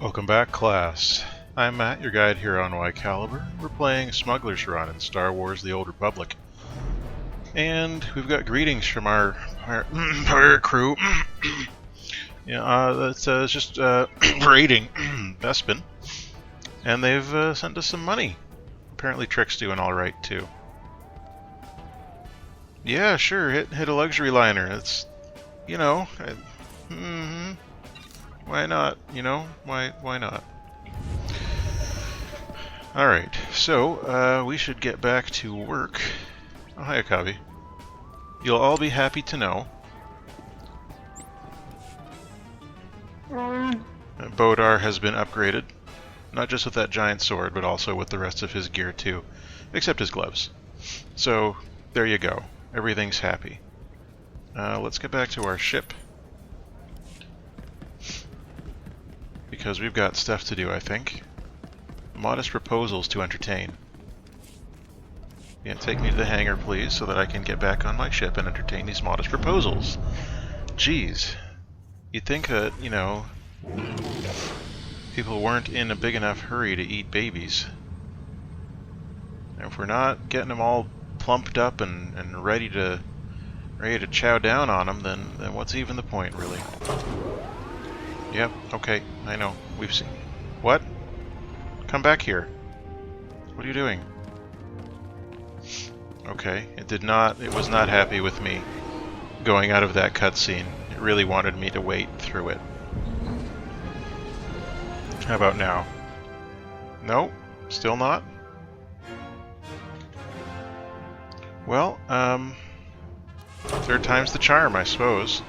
Welcome back, class. I'm Matt, your guide here on Whycalibur. We're playing Smuggler's Run in Star Wars The Old Republic. And we've got greetings from our pirate crew. It's just raiding Bespin. And they've sent us some money. Apparently Trick's doing alright, too. Yeah, sure, hit a luxury liner. It's, you know, why not? You know, why not? Alright, so we should get back to work. Oh, hi, Akabi. You'll all be happy to know Bodar has been upgraded. Not just with that giant sword, but also with the rest of his gear too. Except his gloves. So, there you go. Everything's happy. Let's get back to our ship. Because we've got stuff to do, I think. Modest proposals to entertain. Yeah, take me to the hangar, please, so that I can get back on my ship and entertain these modest proposals. Jeez. You'd think that, you know, people weren't in a big enough hurry to eat babies. And if we're not getting them all plumped up and ready to chow down on them, then what's even the point, really? Yep, okay, I know. We've seen... What? Come back here. What are you doing? Okay, it was not happy with me going out of that cutscene. It really wanted me to wait through it. How about now? No? Still not? Well, third time's the charm, I suppose.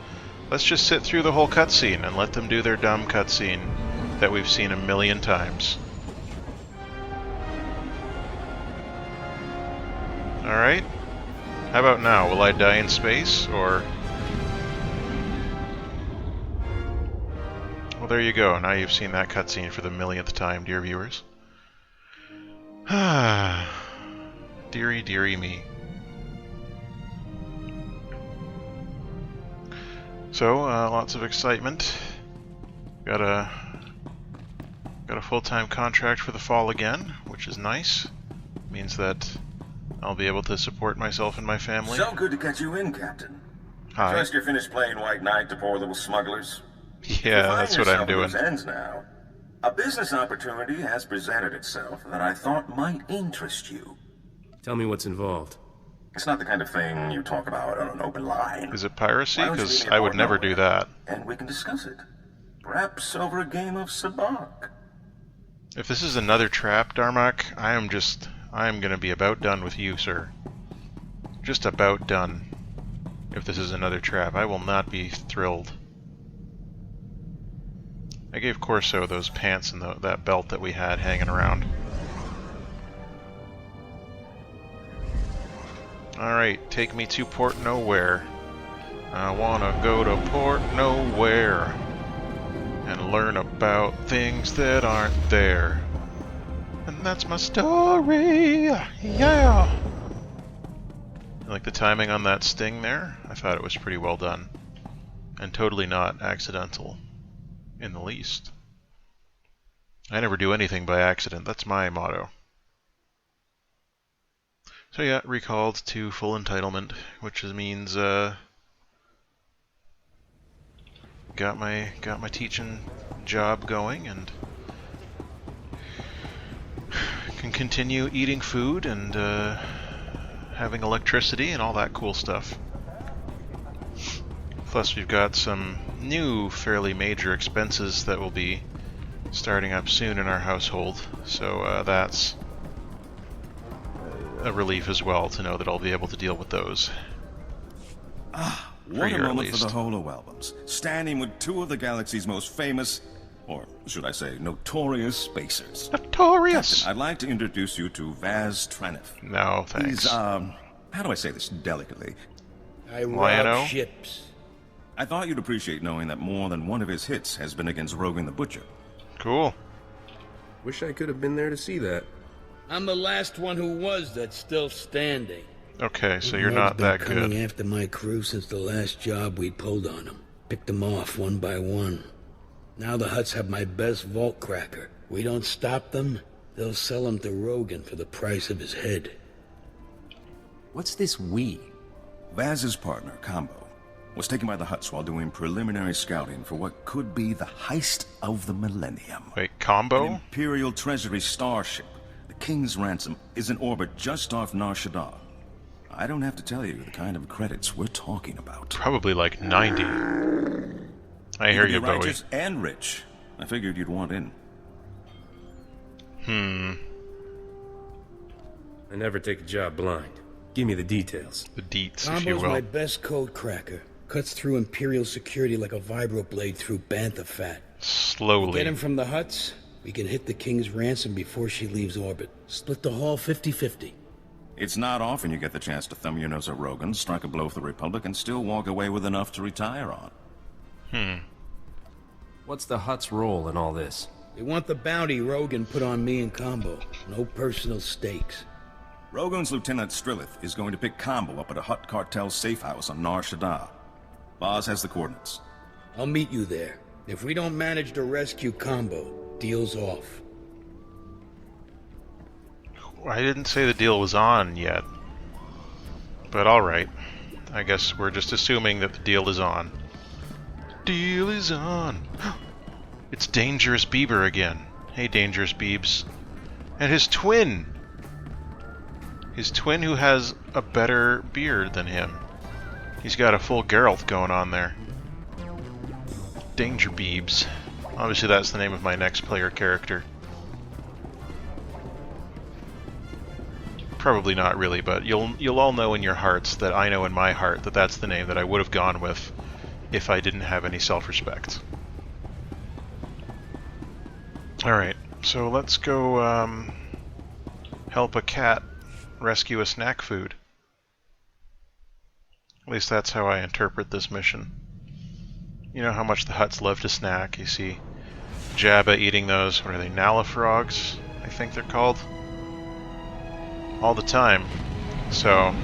Let's just sit through the whole cutscene and let them do their dumb cutscene that we've seen a million times. Alright? How about now? Will I die in space, or... Well, there you go. Now you've seen that cutscene for the millionth time, dear viewers. Ah, dearie, dearie me. So, lots of excitement. Got a full-time contract for the fall again, which is nice. Means that I'll be able to support myself and my family. So good to catch you in, Captain. Hi. Trust you're finished playing White Knight to poor little smugglers. Yeah, that's what I'm doing. Ends now. A business opportunity has presented itself that I thought might interest you. Tell me what's involved. It's not the kind of thing you talk about on an open line. Is it piracy? Because I would never do that. And we can discuss it. Perhaps over a game of sabacc. If this is another trap, Darmok, I am gonna be about done with you, sir. Just about done. If this is another trap, I will not be thrilled. I gave Corso those pants and that belt that we had hanging around. Alright, take me to Port Nowhere. I wanna go to Port Nowhere and learn about things that aren't there. And that's my story! Yeah! Like the timing on that sting there? I thought it was pretty well done. And totally not accidental. In the least. I never do anything by accident. That's my motto. So yeah, recalled to full entitlement, which means got my teaching job going and can continue eating food and having electricity and all that cool stuff. Plus we've got some new fairly major expenses that will be starting up soon in our household, so that's a relief as well to know that I'll be able to deal with those. Ah, what a moment for the Holo albums. Standing with two of the galaxy's most famous, or should I say, notorious spacers. Notorious! Captain, I'd like to introduce you to Vaz Tranif. No, thanks. He's, how do I say this delicately? I rob ships. I thought you'd appreciate knowing that more than one of his hits has been against Rogan the Butcher. Cool. Wish I could have been there to see that. I'm the last one who was that's still standing. Okay, so you're not that good. Coming after my crew since the last job we pulled on them. Picked them off one by one. Now the Hutts have my best vault cracker. We don't stop them, they'll sell him to Rogan for the price of his head. What's this we? Vaz's partner, Combo, was taken by the Hutts while doing preliminary scouting for what could be the heist of the millennium. Wait, An combo? Imperial Treasury starship, the King's Ransom, is in orbit just off Nar Shaddaa. I don't have to tell you the kind of credits we're talking about. Probably like 90. I hear you, Bowie. Righteous and rich. I figured you'd want in. I never take a job blind. Give me the details. The deets, if you Combo's will. my best code cracker. Cuts through Imperial security like a vibroblade through bantha fat. Slowly. Get him from the Hutts, we can hit the King's Ransom before she leaves orbit. Split the haul 50-50. It's not often you get the chance to thumb your nose at Rogan, strike a blow for the Republic, and still walk away with enough to retire on. What's the Hutt's role in all this? They want the bounty Rogan put on me and Combo. No personal stakes. Rogan's Lieutenant Strillith is going to pick Combo up at a Hutt cartel safe house on Nar Shaddaa. Boz has the coordinates. I'll meet you there. If we don't manage to rescue Combo, deal's off. I didn't say the deal was on yet. But alright. I guess we're just assuming that the deal is on. Deal is on! It's Dangerous Bieber again. Hey, Dangerous Biebs. And his twin! His twin who has a better beard than him. He's got a full Geralt going on there. Danger Biebs. Obviously that's the name of my next player character. Probably not really, but you'll all know in your hearts that I know in my heart that that's the name that I would have gone with if I didn't have any self-respect. Alright, so let's go help a cat rescue a snack food. At least that's how I interpret this mission. You know how much the Hutts love to snack. You see Jabba eating those, what are they, Nalafrogs, I think they're called? All the time. So,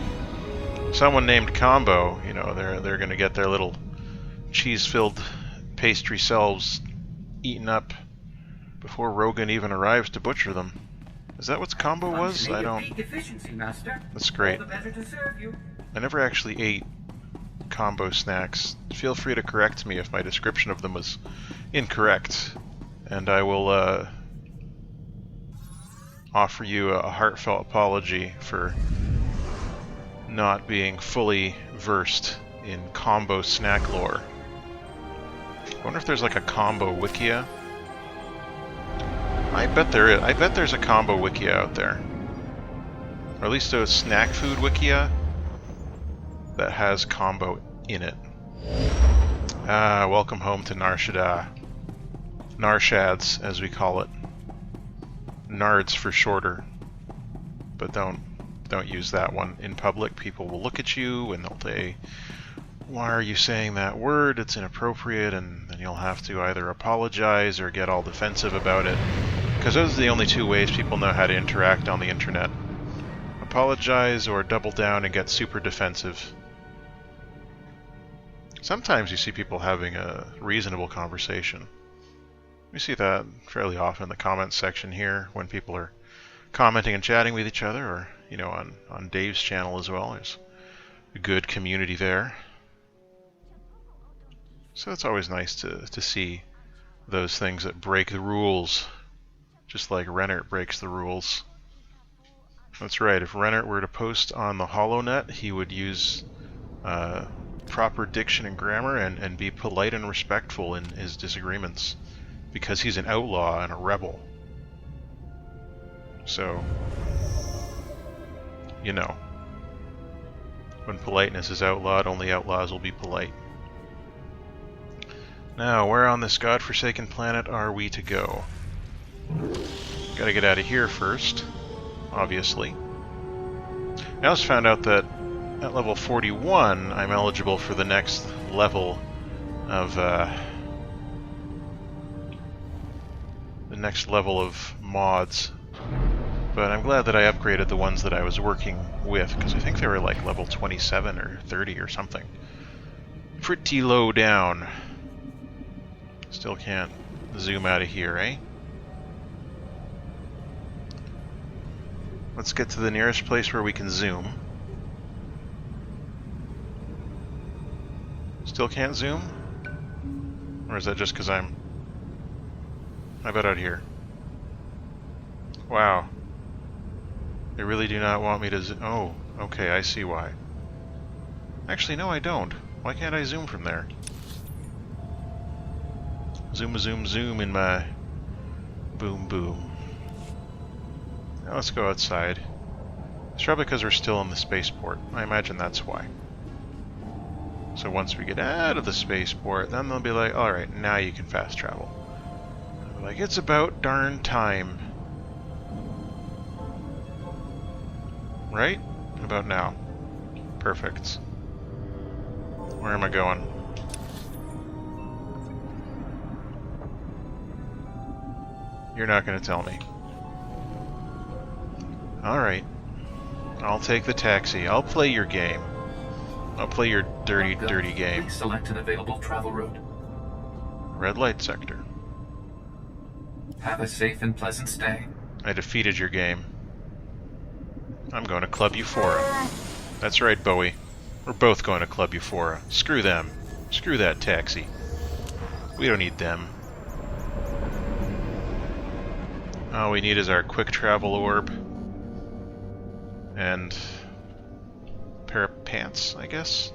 someone named Combo, you know, they're gonna get their little cheese-filled pastry selves eaten up before Rogan even arrives to butcher them. Is that what Combo was? I don't... That's great. I never actually ate Combo snacks. Feel free to correct me if my description of them was incorrect, and I will offer you a heartfelt apology for not being fully versed in Combo snack lore. I wonder if there's like a Combo Wikia. I bet there is. I bet there's a Combo Wikia out there. Or at least a snack food Wikia that has Combo in it. Welcome home to Nar Shaddaa. Nar Shads, as we call it. Nards for shorter. But don't use that one in public. People will look at you and they'll say, why are you saying that word? It's inappropriate, and then you'll have to either apologize or get all defensive about it. Because those are the only two ways people know how to interact on the internet. Apologize or double down and get super defensive. Sometimes you see people having a reasonable conversation. We see that fairly often in the comments section here when people are commenting and chatting with each other, or, you know, on Dave's channel as well. There's a good community there. So it's always nice to see those things that break the rules, just like Rennart breaks the rules. That's right, if Rennart were to post on the HoloNet, he would use proper diction and grammar and be polite and respectful in his disagreements, because he's an outlaw and a rebel. So, you know, when politeness is outlawed, only outlaws will be polite. Now, where on this godforsaken planet are we to go? Gotta get out of here first, obviously. I also found out that at level 41, I'm eligible for the next level of mods. But I'm glad that I upgraded the ones that I was working with, because I think they were like level 27 or 30 or something. Pretty low down. Still can't zoom out of here, eh? Let's get to the nearest place where we can zoom. Still can't zoom? Or is that just because I'm... How about out here? Wow. They really do not want me to zoom. Oh, okay, I see why. Actually, no, I don't. Why can't I zoom from there? Zoom, zoom, zoom in my boom, boom. Now let's go outside. It's probably because we're still in the spaceport. I imagine that's why. So once we get out of the spaceport, then they'll be like, alright, now you can fast travel. I'll be like, it's about darn time. Right? About now. Perfect. Where am I going? You're not going to tell me. Alright. I'll take the taxi. I'll play your game. I'll play your dirty, dirty game. Please select an available travel route. Red light sector. Have a safe and pleasant stay. I defeated your game. I'm going to Club Euphora. That's right, Bowie. We're both going to Club Euphora. Screw them. Screw that taxi. We don't need them. All we need is our quick travel orb. And a pair of pants, I guess?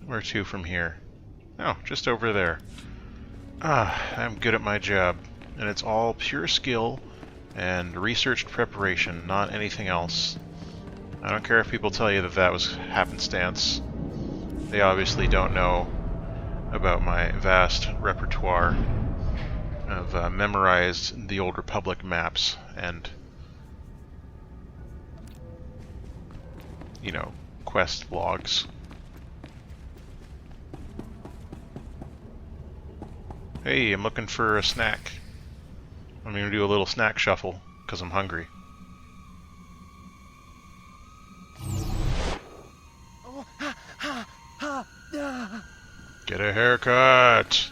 Where to from here? Oh, just over there. Ah, I'm good at my job. And it's all pure skill and researched preparation, not anything else. I don't care if people tell you that that was happenstance. They obviously don't know about my vast repertoire of memorized the Old Republic maps and, you know, quest logs. Hey, I'm looking for a snack. I'm gonna do a little snack shuffle, because I'm hungry. Get a haircut!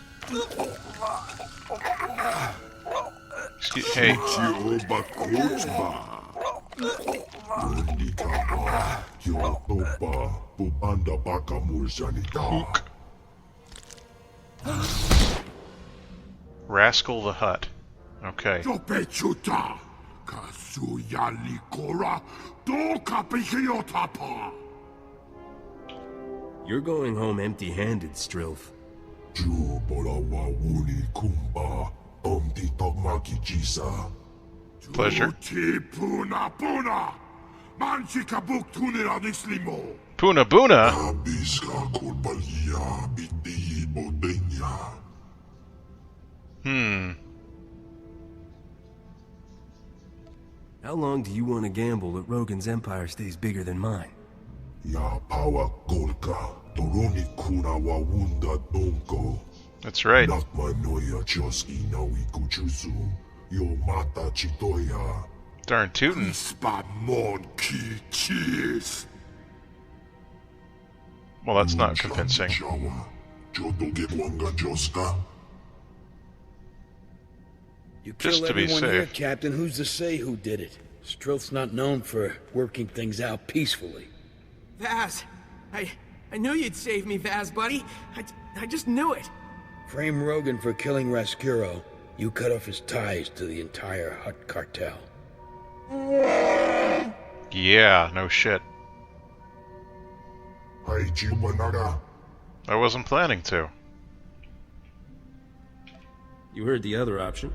Excuse, hey. Ook. Rascal the Hutt. Okay. You're going home empty-handed, Strilf. Pleasure. Puna Buna? How long do you want to gamble that Rogan's empire stays bigger than mine? That's right. Darn tootin'. Well, that's not convincing. You Just kill to be everyone safe. here, Captain. Who's to say who did it? Strilf's not known for working things out peacefully. Vaz, I knew you'd save me, Vaz, buddy. I just knew it. Frame Rogan for killing Rascuro. You cut off his ties to the entire Hutt cartel. Yeah, no shit. I wasn't planning to. You heard the other option.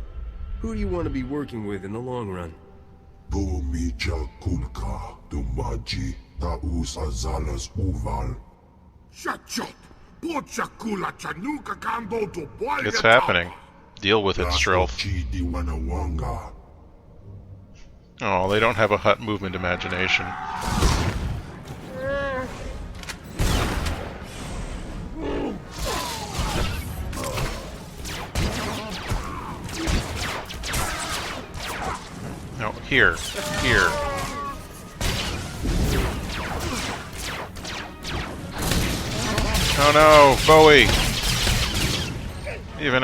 Who do you want to be working with in the long run? It's happening. Deal with it, Strilf. Oh, they don't have a Hutt movement imagination. No, here. Here. Oh no, Bowie! Even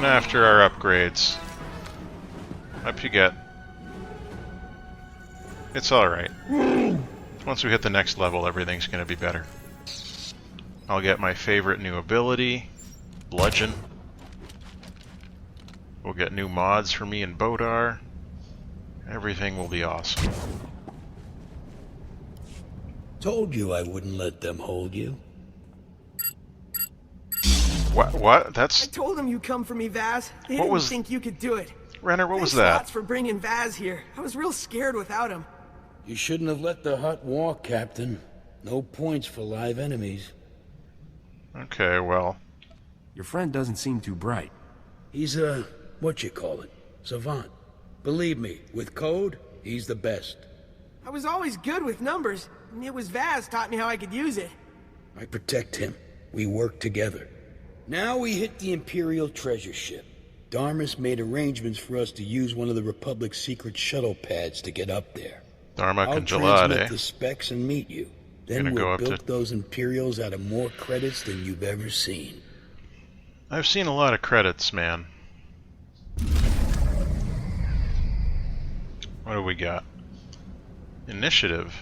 after our upgrades. Up you get. It's alright. Once we hit the next level, everything's gonna be better. I'll get my favorite new ability, Bludgeon. We'll get new mods for me and Bodar. Everything will be awesome. Told you I wouldn't let them hold you. What? I That's... told them you'd come for me, Vaz. They What didn't was- think you could do it. Rennart, what was Thanks that? lots for bringing Vaz here. I was real scared without him. You shouldn't have let the hut walk, Captain. No points for live enemies. Okay, well... Your friend doesn't seem too bright. He's a, savant. Believe me, with code, he's the best. I was always good with numbers, and it was Vaz taught me how I could use it. I protect him. We work together. Now we hit the Imperial treasure ship. Darmus made arrangements for us to use one of the Republic's secret shuttle pads to get up there. Dharma I'll Congelade, transmit the specs and meet you. Then Gonna go we'll up bilk to- those Imperials out of more credits than you've ever seen. I've seen a lot of credits, man. What do we got? Initiative.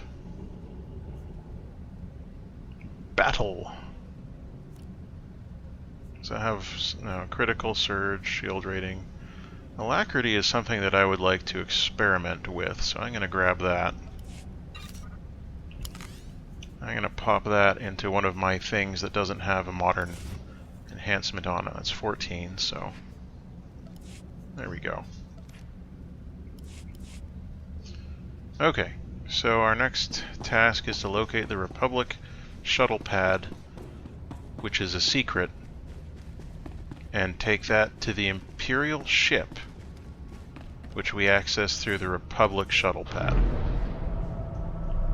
Battle. So I have critical surge, shield rating. Alacrity is something that I would like to experiment with, so I'm going to grab that. I'm going to pop that into one of my things that doesn't have a modern enhancement on it. That's 14, so there we go. Okay, so our next task is to locate the Republic shuttle pad, which is a secret, and take that to the Imperial ship, which we access through the Republic shuttle pad.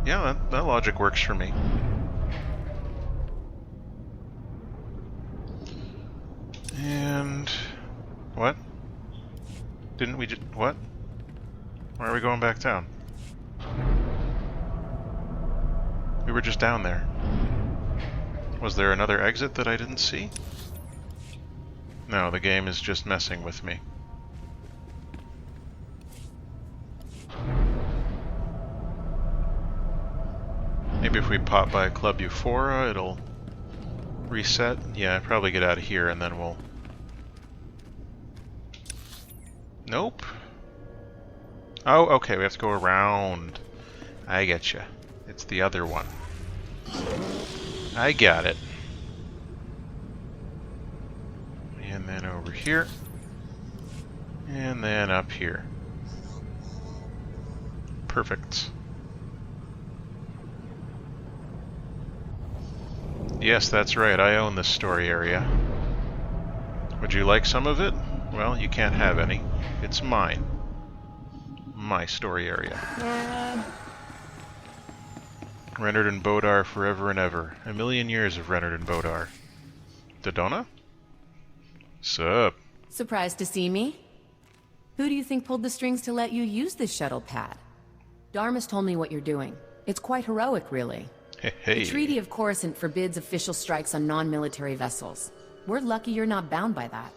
Yeah, that logic works for me. And... what? Didn't we just... what? Why are we going back down? We were just down there. Was there another exit that I didn't see? No, the game is just messing with me. Maybe if we pop by Club Euphora, it'll reset. Yeah, probably get out of here and then we'll... Nope. Oh, okay, we have to go around. I get you. It's the other one. I got it. And then over here. And then up here. Perfect. Yes, that's right, I own this story area. Would you like some of it? Well, you can't have any. It's mine. My story area. Rennart and Bodar forever and ever. A million years of Rennart and Bodar. Dodona? Sup? Surprised to see me? Who do you think pulled the strings to let you use this shuttle pad? Darmus told me what you're doing. It's quite heroic, really. Hey. The Treaty of Coruscant forbids official strikes on non-military vessels. We're lucky you're not bound by that.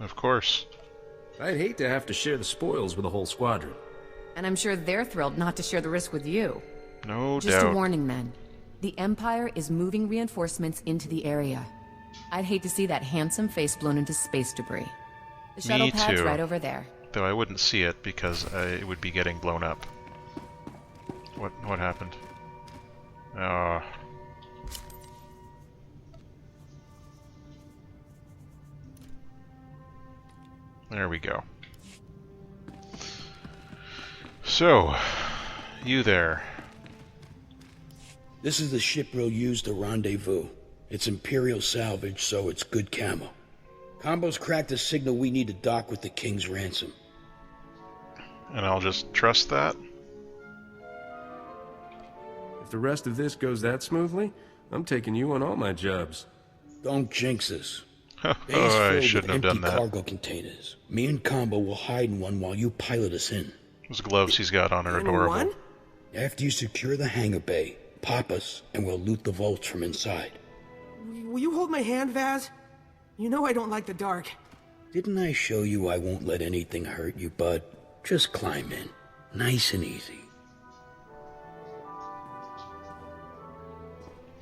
Of course. I'd hate to have to share the spoils with a whole squadron. And I'm sure they're thrilled not to share the risk with you. No Just doubt. a warning, men. The Empire is moving reinforcements into the area. I'd hate to see that handsome face blown into space debris. The shuttle Me pad's too. right over there. Though I wouldn't see it because it would be getting blown up. What happened? Oh. There we go. So, you there. This is the ship we'll use to rendezvous. It's Imperial salvage, so it's good camo. Combo's cracked a signal we need to dock with the King's ransom. And I'll just trust that? If the rest of this goes that smoothly, I'm taking you on all my jobs. Don't jinx us. Oh, Bay's I filled shouldn't have with empty done that. cargo containers. Me and Combo will hide in one while you pilot us in. Those gloves he's got on are And adorable. one? After you secure the hangar bay, pop us, and we'll loot the vaults from inside. Will you hold my hand, Vaz? You know I don't like the dark. Didn't I show you I won't let anything hurt you, bud? Just climb in. Nice and easy.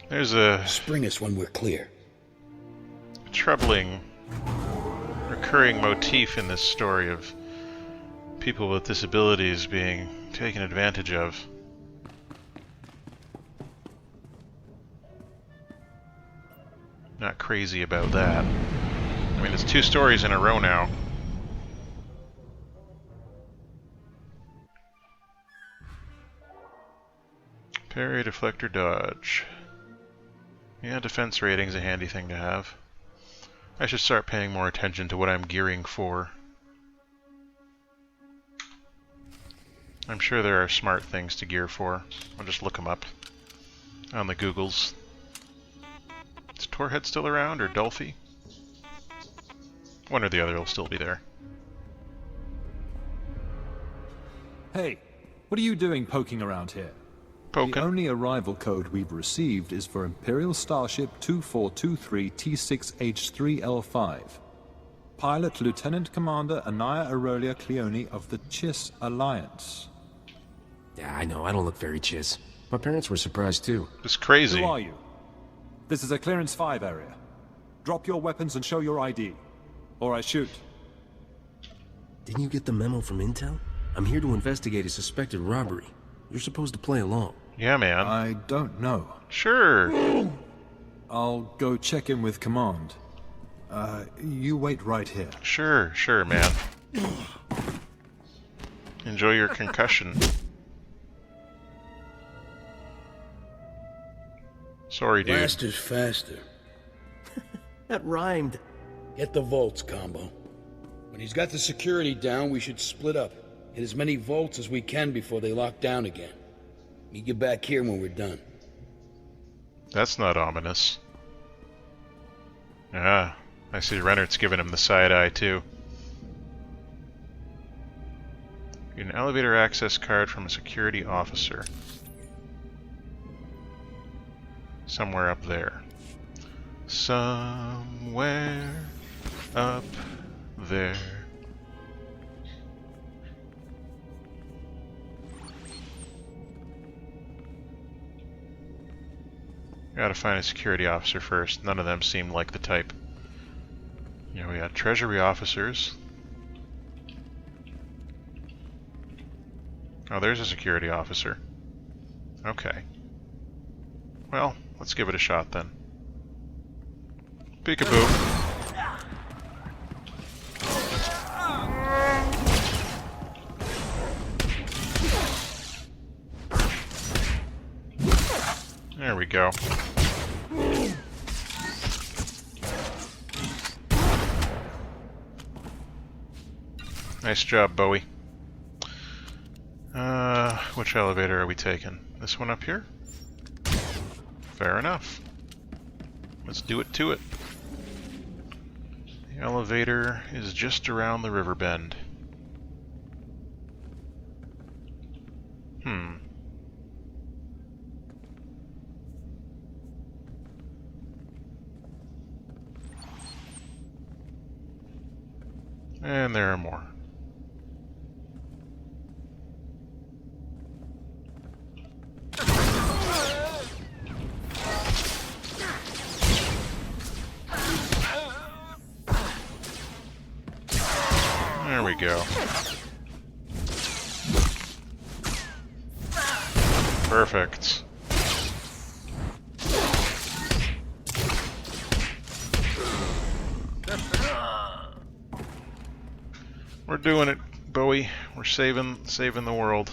There's a Spring us when we're clear. troubling recurring motif in this story of people with disabilities being taken advantage of. Not crazy about that. I mean, it's 2 stories in a row now. Parry, deflector, dodge. Yeah, defense rating's a handy thing to have. I should start paying more attention to what I'm gearing for. I'm sure there are smart things to gear for. I'll just look them up on the Googles. Is Torhead still around, or Dolphy? One or the other will still be there. Hey, what are you doing poking around here? Poking? The only arrival code we've received is for Imperial Starship 2423 T6H3L5. Pilot Lieutenant Commander Anaya Aurelia Cleone of the Chiss Alliance. Yeah, I know. I don't look very chiss. My parents were surprised, too. It's crazy. Who are you? This is a Clearance 5 area. Drop your weapons and show your ID. Or I shoot. Didn't you get the memo from Intel? I'm here to investigate a suspected robbery. You're supposed to play along. Yeah, man. I don't know. Sure. I'll go check in with Command. You wait right here. Sure, man. Enjoy your concussion. Sorry, dude. Faster's faster. That rhymed. Get the vaults, Combo. When he's got the security down, we should split up. Hit as many vaults as we can before they lock down again. Meet you back here when we're done. That's not ominous. Ah, I see Rennart's giving him the side eye, too. Get an elevator access card from a security officer. Somewhere up there. Somewhere up there. Gotta find a security officer first. None of them seem like the type. You know, we got treasury officers. Oh, there's a security officer. Okay. Well, let's give it a shot then. Peekaboo. There we go. Nice job, Bowie. Which elevator are we taking? This one up here? Fair enough. Let's do it to it. The elevator is just around the river bend. And there are more. There we go. Perfect. We're doing it, Bowie. We're saving the world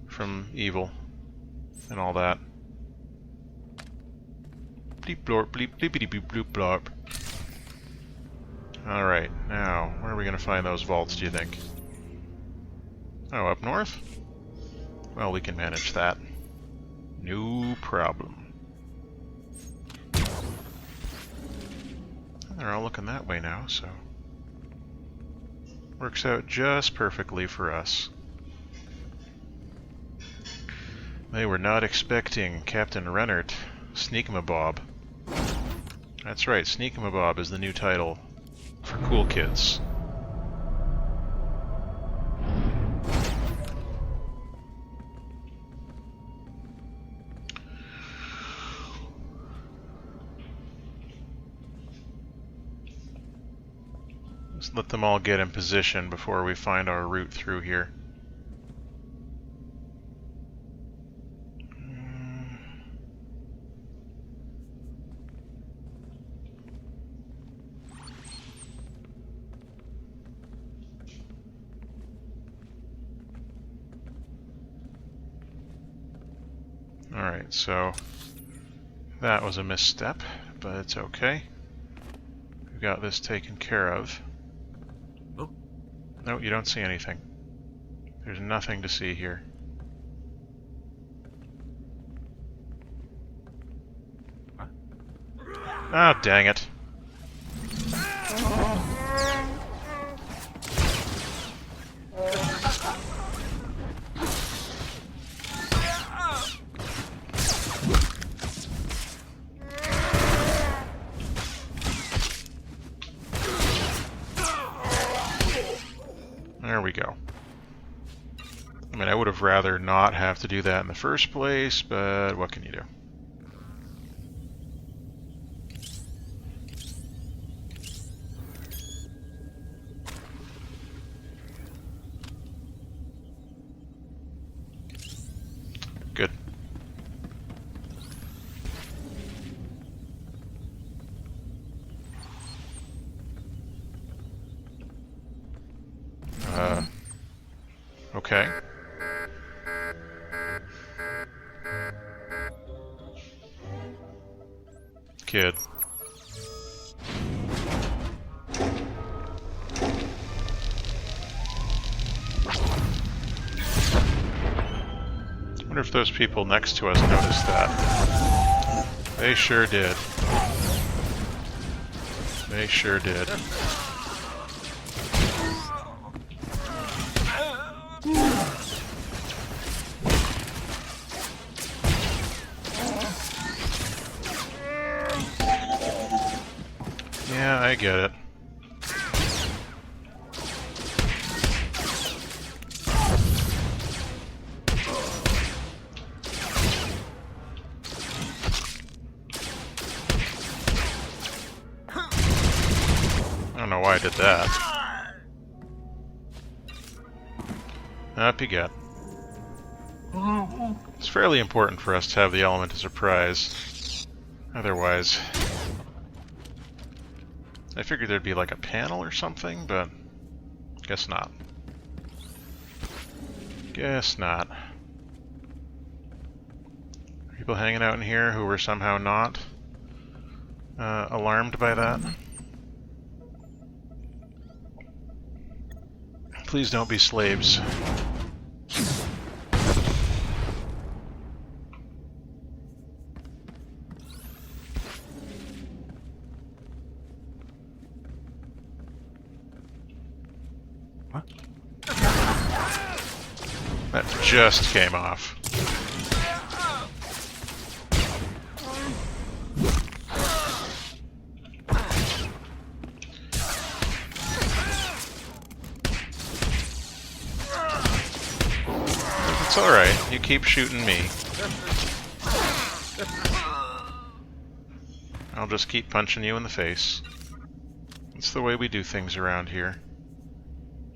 from evil and all that. Bleep blorp bleep bleepity bloop bloop blorp. Alright, now, where are we gonna find those vaults, do you think? Oh, up north? Well, we can manage that. No problem. They're all looking that way now, so... works out just perfectly for us. They were not expecting Captain Rennart. Sneakamabob. That's right, Sneakamabob is the new title for cool kids. Let's let them all get in position before we find our route through here. Alright, so that was a misstep, but it's okay. We've got this taken care of. Oh. No, you don't see anything. There's nothing to see here. Ah, dang it. There we go. I mean, I would have rather not have to do that in the first place, but what can you do? Good. Okay. Kid. I wonder if those people next to us noticed that. They sure did. They sure did. Yeah, I get it. I don't know why I did that. Up you get. It's fairly important for us to have the element of surprise. Otherwise... I figured there'd be like a panel or something, but guess not. Guess not. People hanging out in here who were somehow not alarmed by that. Please don't be slaves. That just came off. It's alright, you keep shooting me. I'll just keep punching you in the face. It's the way we do things around here.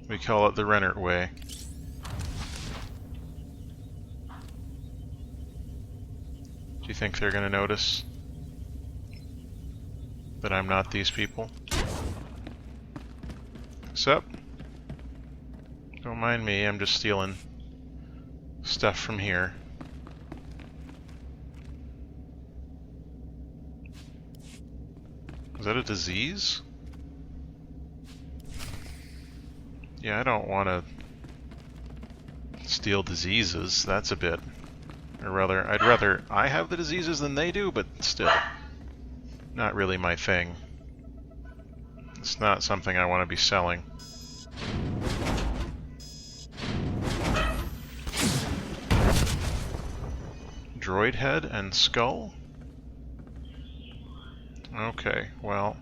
We call it the Rennart way. Do you think they're gonna notice that I'm not these people? Sup? Don't mind me, I'm just stealing stuff from here. Is that a disease? Yeah, I don't want to steal diseases. That's a bit... Or rather, I'd rather I have the diseases than they do, but still. Not really my thing. It's not something I want to be selling. droid head and skull? Okay, well...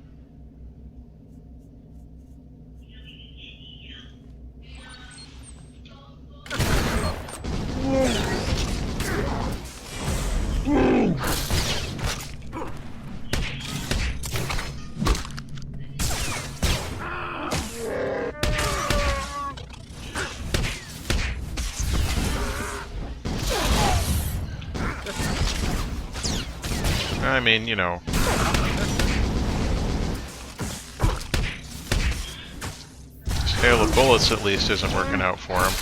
I mean, you know... His hail of bullets at least isn't working out for him.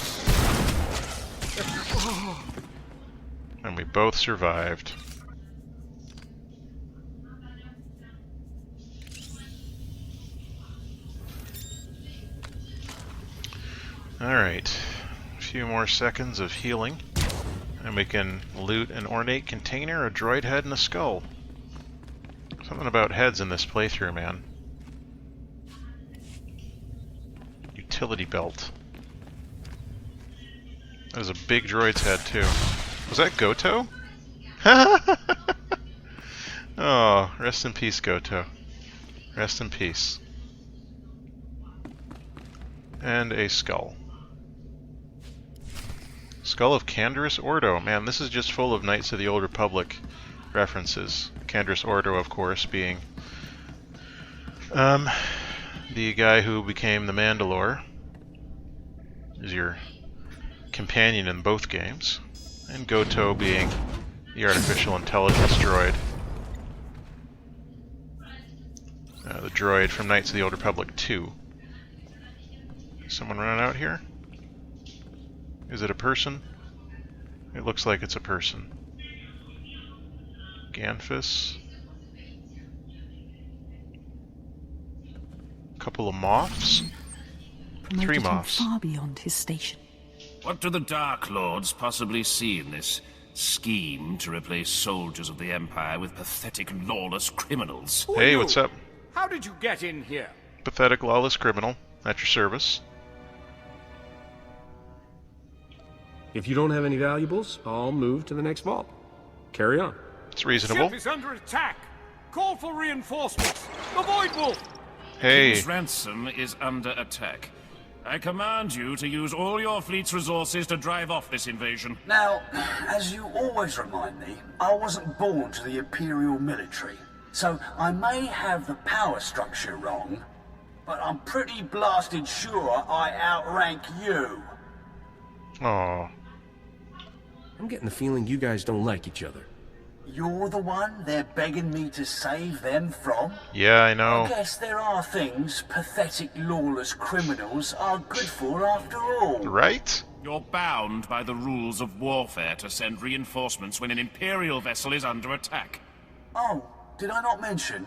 And we both survived. Alright. A few more seconds of healing. And we can loot an ornate container, a droid head, and a skull. Something about heads in this playthrough, man. Utility belt. That was a big droid's head, too. Was that Goto? Oh, rest in peace, Goto. Rest in peace. And a skull. Skull of Canderous Ordo. Man, this is just full of Knights of the Old Republic references. Canderous Ordo, of course, being the guy who became the Mandalore. Is your companion in both games. And Goto being the artificial intelligence droid. The droid from Knights of the Old Republic 2. Is someone running out here? Is it a person? It looks like it's a person. Ganfus. A couple of moths. 3 moths. Far beyond his station. What do the Dark Lords possibly see in this scheme to replace soldiers of the Empire with pathetic, lawless criminals? Hey, what's up? How did you get in here? Pathetic, lawless criminal. At your service. If you don't have any valuables, I'll move to the next vault. Carry on. It's reasonable. The ship is under attack. Call for reinforcements. The Void Wolf. Hey. King's Ransom is under attack. I command you to use all your fleet's resources to drive off this invasion. Now, as you always remind me, I wasn't born to the Imperial military, so I may have the power structure wrong, but I'm pretty blasted sure I outrank you. Aww. I'm getting the feeling you guys don't like each other. You're the one they're begging me to save them from? Yeah, I know. I guess there are things pathetic, lawless criminals are good for after all. Right? You're bound by the rules of warfare to send reinforcements when an Imperial vessel is under attack. Oh, did I not mention?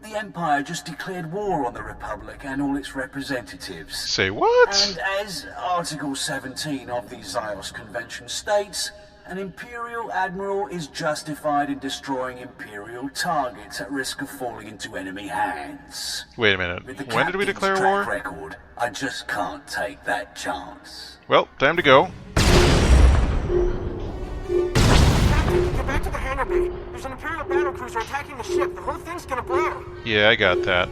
The Empire just declared war on the Republic and all its representatives. Say what? And as Article 17 of the Zyos Convention states, an Imperial Admiral is justified in destroying Imperial targets at risk of falling into enemy hands. Wait a minute. When did we declare war? Record, I just can't take that chance. Well, time to go. Captain, get back to the hangar bay. There's an Imperial battlecruiser attacking the ship. The whole thing's gonna blow. Yeah, I got that.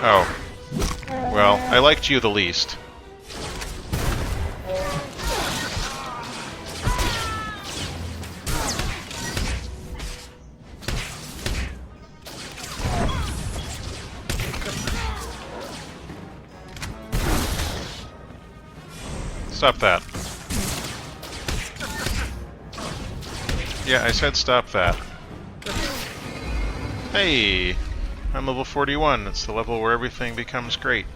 Oh. Well, I liked you the least. Stop that. Yeah, I said stop that. Hey! I'm level 41. It's the level where everything becomes great.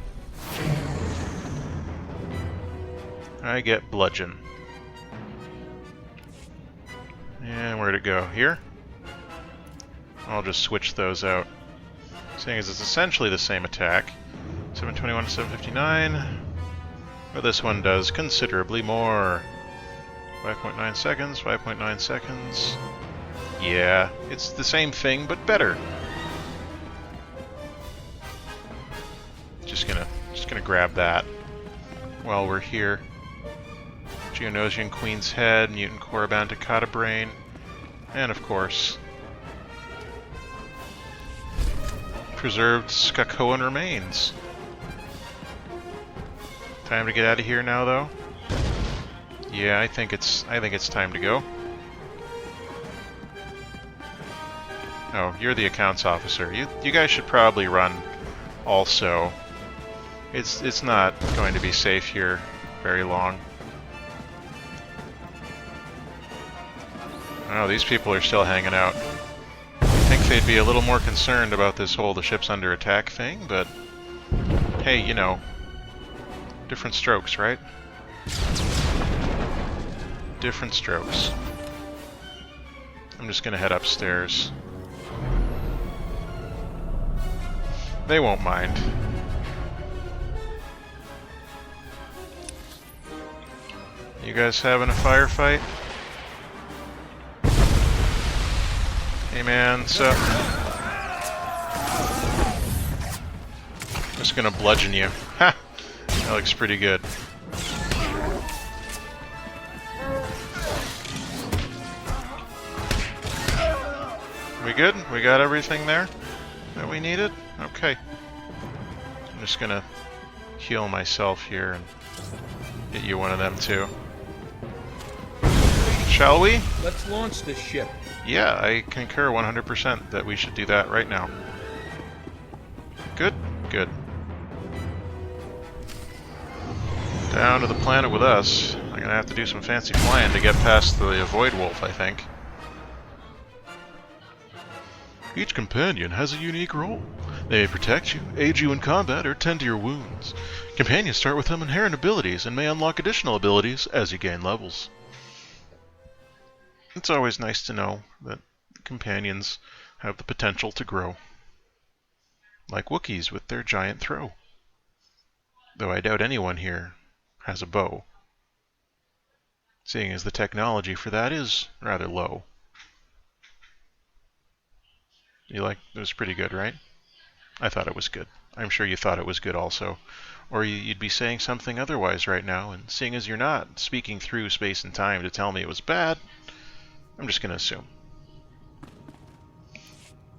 I get bludgeon. And where'd it go? Here? I'll just switch those out. Seeing as it's essentially the same attack. 721 to 759. But this one does considerably more. 5.9 seconds, 5.9 seconds. Yeah, it's the same thing, but better. Just gonna grab that while we're here. Geonosian Queen's Head, Mutant Korriban Takata Brain, and of course, preserved Skakoan remains. Time to get out of here now, though. Yeah, I think it's time to go. Oh, you're the accounts officer. You guys should probably run also. It's not going to be safe here very long. Oh, these people are still hanging out. I think they'd be a little more concerned about this whole the ship's under attack thing, but hey, you know, different strokes, right? Different strokes. I'm just gonna head upstairs. They won't mind. You guys having a firefight? Hey man, sup? Just gonna bludgeon you. Ha! That looks pretty good. We good? We got everything there that we needed? Okay. I'm just gonna heal myself here and get you one of them too. Shall we? Let's launch this ship. Yeah, I concur 100% that we should do that right now. Good? Good. Down to the planet with us. I'm gonna have to do some fancy flying to get past the Void Wolf, I think. Each companion has a unique role. They may protect you, aid you in combat, or tend to your wounds. Companions start with some inherent abilities and may unlock additional abilities as you gain levels. It's always nice to know that companions have the potential to grow. Like Wookiees with their giant throw. Though I doubt anyone here has a bow, seeing as the technology for that is rather low. You like, it was pretty good, right? I thought it was good. I'm sure you thought it was good also. Or you'd be saying something otherwise right now, and seeing as you're not speaking through space and time to tell me it was bad, I'm just gonna assume.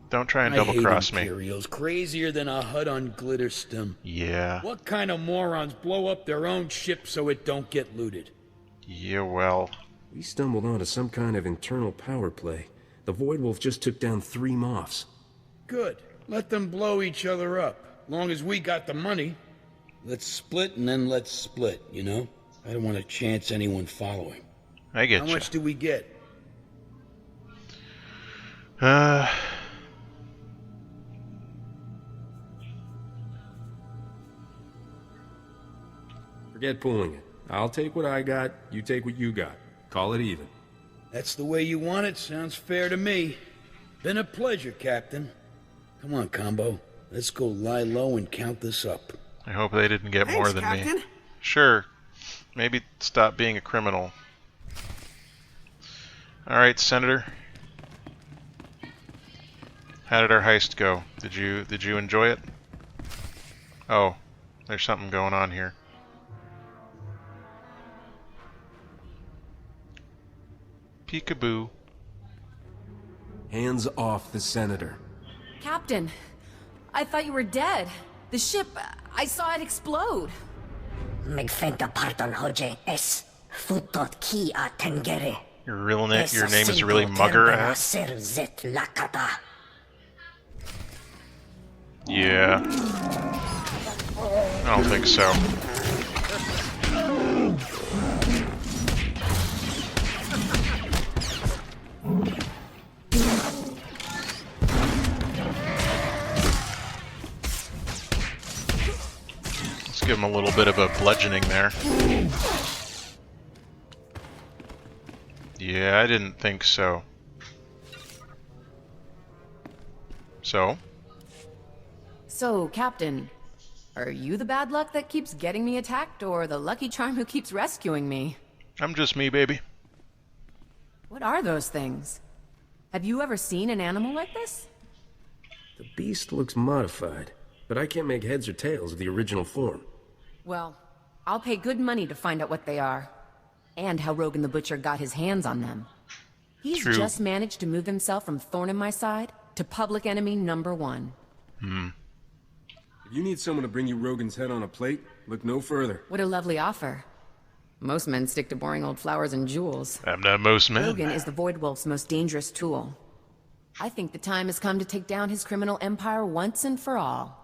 Don't try and double-cross me. Imperials crazier than a hut on Glitterstim. Yeah. What kind of morons blow up their own ship so it don't get looted? Yeah, well. We stumbled onto some kind of internal power play. The Void Wolf just took down 3 Moths. Good. Let them blow each other up. Long as we got the money. Let's split and then let's split, you know? I don't want to chance anyone following. I get you. How much do we get? Forget pooling it. I'll take what I got, you take what you got. Call it even. That's the way you want it. Sounds fair to me. Been a pleasure, Captain. Come on, Combo. Let's go lie low and count this up. I hope they didn't get more than Captain. me. Sure. Maybe stop being a criminal. Alright, Senator. How did our heist go? Did you enjoy it? Oh, there's something going on here. Peekaboo. Hands off the Senator. Captain, I thought you were dead. The ship, I saw it explode. Megfenta pardon hoje es futot ki a tengere. Your name is really Mugger ass. Yeah. I don't think so. Let's give him a little bit of a bludgeoning there. Yeah, I didn't think so. So, Captain, are you the bad luck that keeps getting me attacked, or the lucky charm who keeps rescuing me? I'm just me, baby. What are those things? Have you ever seen an animal like this? The beast looks modified, but I can't make heads or tails of the original form. Well, I'll pay good money to find out what they are. and how Rogan the Butcher got his hands on them. He's True. just managed to move himself from thorn in my side to public enemy #1. If you need someone to bring you Rogan's head on a plate, look no further. What a lovely offer. Most men stick to boring old flowers and jewels. I'm not most men. Rogan is the Void Wolf's most dangerous tool. I think the time has come to take down his criminal empire once and for all.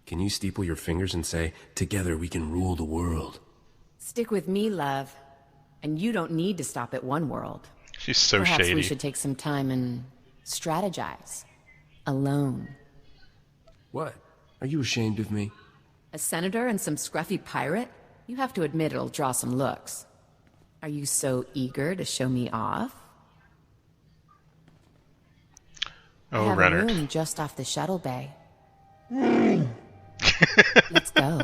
Can you steeple your fingers and say, together we can rule the world? Stick with me, love. And you don't need to stop at one world. She's so Perhaps shady. we should take some time and strategize. Alone. What? Are you ashamed of me? A senator and some scruffy pirate? You have to admit it'll draw some looks. Are you so eager to show me off? Oh, I have Rennart. a room just off the shuttle bay. Let's go.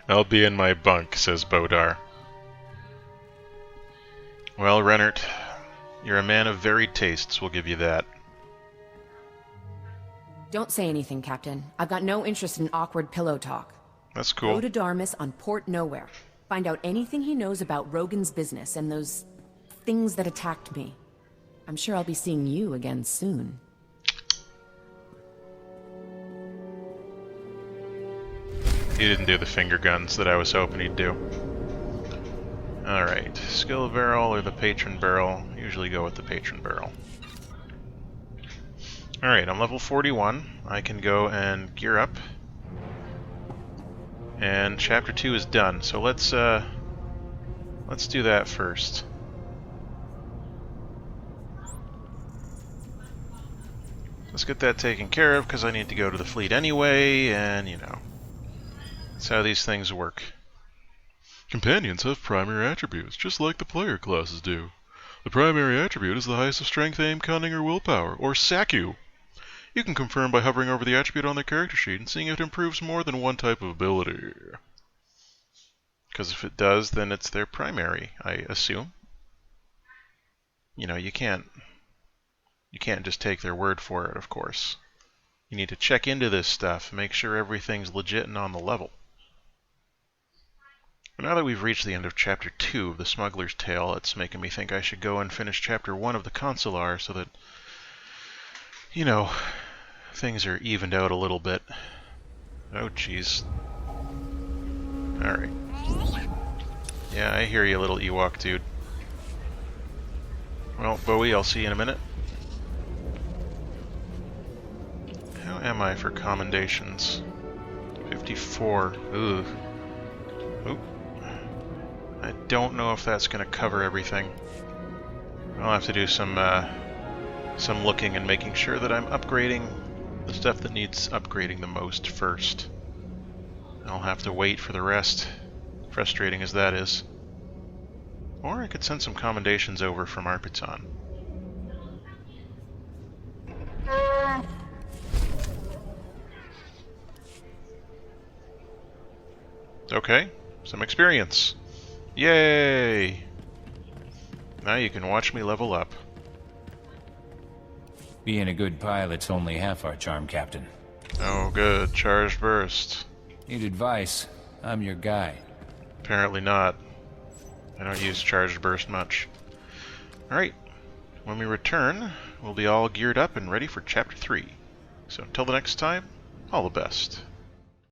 I'll be in my bunk, says Bodar. Well, Rennart, you're a man of varied tastes, we'll give you that. Don't say anything, Captain. I've got no interest in awkward pillow talk. That's cool. Go to Darmus on Port Nowhere. Find out anything he knows about Rogan's business and those things that attacked me. I'm sure I'll be seeing you again soon. He didn't do the finger guns that I was hoping he'd do. Alright, skill barrel or the patron barrel. Usually go with the patron barrel. Alright, I'm level 41. I can go and gear up. And chapter 2 is done, so let's do that first. Let's get that taken care of, because I need to go to the fleet anyway, and you know. That's how these things work. Companions have primary attributes, just like the player classes do. The primary attribute is the highest of strength, aim, cunning, or willpower, or SACU. You can confirm by hovering over the attribute on the character sheet and seeing if it improves more than one type of ability. Because if it does, then it's their primary, I assume. You know, you can't just take their word for it, of course. You need to check into this stuff, make sure everything's legit and on the level. But now that we've reached the end of Chapter 2 of the Smuggler's Tale, it's making me think I should go and finish Chapter 1 of the Consular so that, you know, things are evened out a little bit. Oh, jeez. Alright. Yeah, I hear you, little Ewok dude. Well, Bowie, I'll see you in a minute. How am I for commendations? 54. Ugh. Oop. I don't know if that's going to cover everything. I'll have to do some looking and making sure that I'm upgrading the stuff that needs upgrading the most first. I'll have to wait for the rest, frustrating as that is. Or I could send some commendations over from Arpiton. Okay, some experience. Yay! Now you can watch me level up. Being a good pilot's only half our charm, Captain. Oh good, charged burst. Need advice? I'm your guy. Apparently not. I don't use charged burst much. Alright, when we return, we'll be all geared up and ready for Chapter 3. So until the next time, all the best.